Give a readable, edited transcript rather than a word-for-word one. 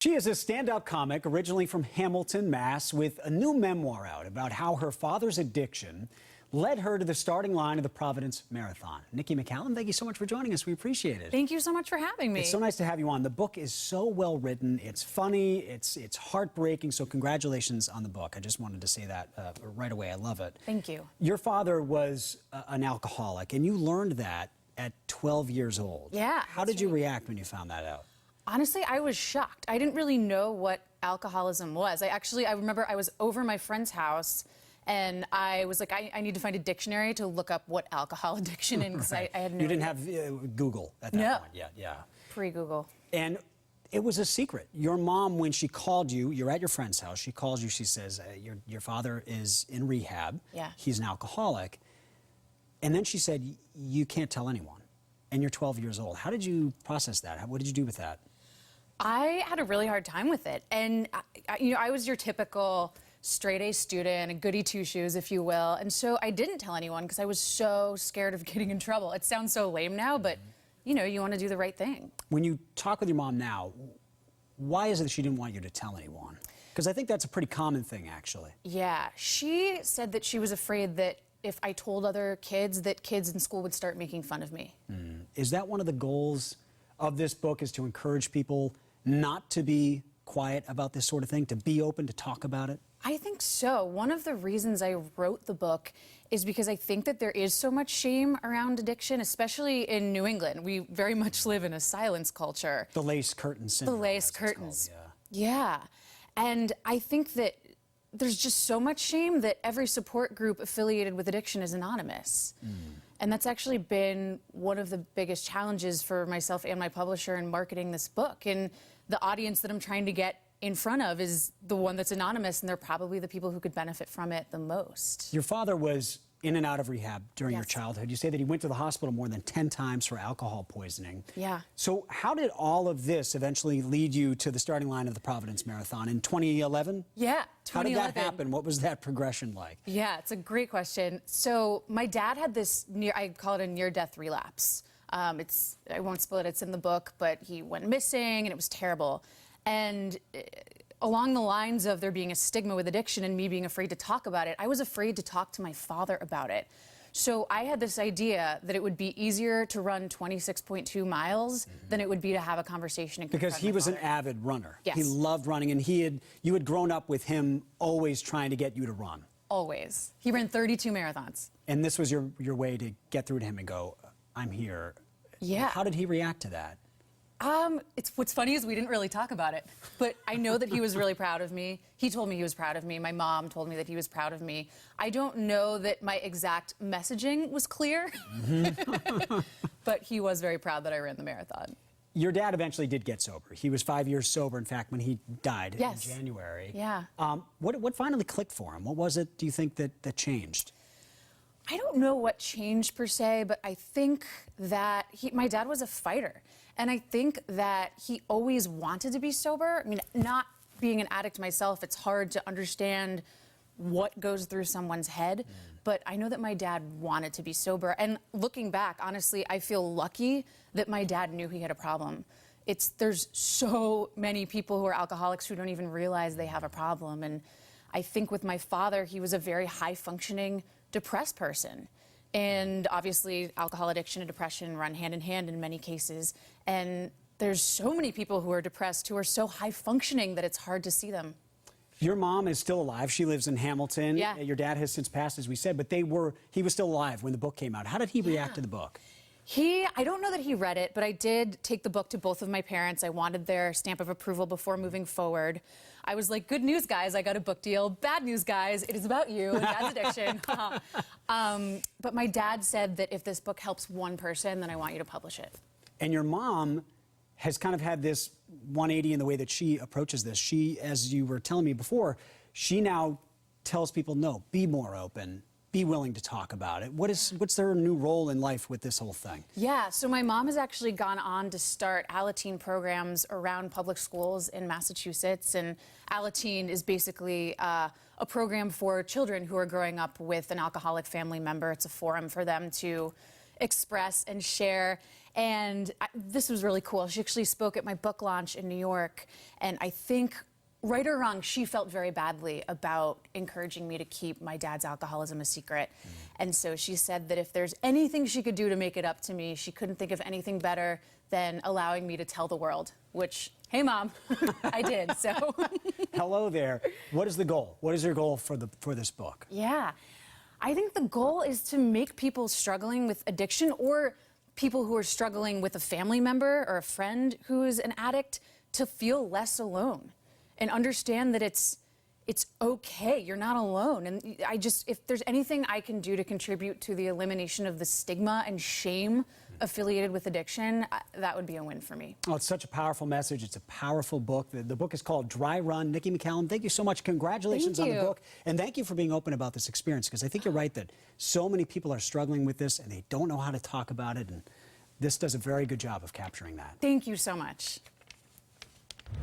She is a stand-up comic originally from Hamilton, Mass, with a new memoir out about how her father's addiction led her to the starting line of the Providence Marathon. Nikki MacCallum, thank you so much for joining us. We appreciate it. Thank you so much for having me. It's so nice to have you on. The book is so well written. It's funny. It's heartbreaking. So congratulations on the book. I just wanted to say that right away. I love it. Thank you. Your father was an alcoholic, and you learned that at 12 years old. Yeah. How did you react when you found that out? Honestly, I was shocked. I didn't really know what alcoholism was. I remember I was over my friend's house and I was like, I need to find a dictionary to look up what alcohol addiction is. Because Right. I had no You didn't idea. have Google at that point yet. Yeah. Pre-Google. And it was a secret. Your mom, when she called you, you're at your friend's house, she calls you, she says, your father is in rehab. Yeah. He's an alcoholic. And then she said, you can't tell anyone. And you're 12 years old. How did you process that? What did you do with that? I had a really hard time with it. And, I was your typical straight-A student, a goody two-shoes, if you will. And so I didn't tell anyone because I was so scared of getting in trouble. It sounds so lame now, but, you want to do the right thing. When you talk with your mom now, why is it that she didn't want you to tell anyone? Because I think that's a pretty common thing, actually. Yeah, she said that she was afraid that if I told other kids, that kids in school would start making fun of me. Is that one of the goals of this book, is to encourage people not to be quiet about this sort of thing, to be open, to talk about it? I think so. One of the reasons I wrote the book is because I think that there is so much shame around addiction, especially in New England. We very much live in a silence culture. The lace curtain syndrome. The lace curtains. Called, yeah. And I think that there's just so much shame that every support group affiliated with addiction is anonymous. And that's actually been one of the biggest challenges for myself and my publisher in marketing this book. And the audience that I'm trying to get in front of is the one that's anonymous, and they're probably the people who could benefit from it the most. Your father was in and out of rehab during your Yes. childhood. You say that he went to the hospital more than 10 times for alcohol poisoning. Yeah. So how did all of this eventually lead you to the starting line of the Providence Marathon in 2011? Yeah, 2011. How did that happen? What was that progression like? Yeah, it's a great question. So my dad had this I call it a near-death relapse. I won't spoil it, it's in the book, but he went missing and it was terrible. And along the lines of there being a stigma with addiction and me being afraid to talk about it, I was afraid to talk to my father about it. So I had this idea that it would be easier to run 26.2 miles than it would be to have a conversation and Because confront he my was an father. avid runner. Yes. He loved running, and you had grown up with him always trying to get you to run. Always. He ran 32 marathons. And this was your way to get through to him and go, I'm here. Yeah. How did he react to that? What's funny is we didn't really talk about it, but I know that he was really proud of me. He told me he was proud of me. My mom told me that he was proud of me. I don't know that my exact messaging was clear, but he was very proud that I ran the marathon. Your dad eventually did get sober. He was 5 years sober, in fact, when he died in Yes. January. Yeah. What finally clicked for him? What was it, do you think, that changed? I don't know what changed per se, but I think that my dad was a fighter. And I think that he always wanted to be sober. I mean, not being an addict myself, it's hard to understand what goes through someone's head. But I know that my dad wanted to be sober. And looking back, honestly, I feel lucky that my dad knew he had a problem. There's so many people who are alcoholics who don't even realize they have a problem. And I think with my father, he was a very high-functioning, depressed person. And obviously, alcohol addiction and depression run hand in hand in many cases. And there's so many people who are depressed who are so high-functioning that it's hard to see them. Your mom is still alive. She lives in Hamilton. Yeah. Your dad has since passed, as we said, but he was still alive when the book came out. How did he react to the book? I don't know that he read it, but I did take the book to both of my parents. I wanted their stamp of approval before moving forward. I was like, good news, guys, I got a book deal. Bad news, guys, it is about you and dad's addiction. But my dad said that if this book helps one person, then I want you to publish it. And your mom has kind of had this 180 in the way that she approaches this. She, as you were telling me before, she now tells people, no, be more open. Be willing to talk about it. What's their new role in life with this whole thing? Yeah, so my mom has actually gone on to start Alateen programs around public schools in Massachusetts. And Alateen is basically a program for children who are growing up with an alcoholic family member. It's a forum for them to express and share. And this was really cool. She actually spoke at my book launch in New York, and I think, right or wrong, she felt very badly about encouraging me to keep my dad's alcoholism a secret. And so she said that if there's anything she could do to make it up to me, she couldn't think of anything better than allowing me to tell the world, which, hey, Mom, I did, so. Hello there. What is the goal? What is your goal for this book? Yeah, I think the goal is to make people struggling with addiction, or people who are struggling with a family member or a friend who is an addict, to feel less alone and understand that it's okay. You're not alone. And if there's anything I can do to contribute to the elimination of the stigma and shame affiliated with addiction, that would be a win for me. Oh, it's such a powerful message. It's a powerful book. The book is called Dry Run. Nikki MacCallum, thank you so much. Congratulations on the book. And thank you for being open about this experience, because I think you're right that so many people are struggling with this and they don't know how to talk about it. And this does a very good job of capturing that. Thank you so much.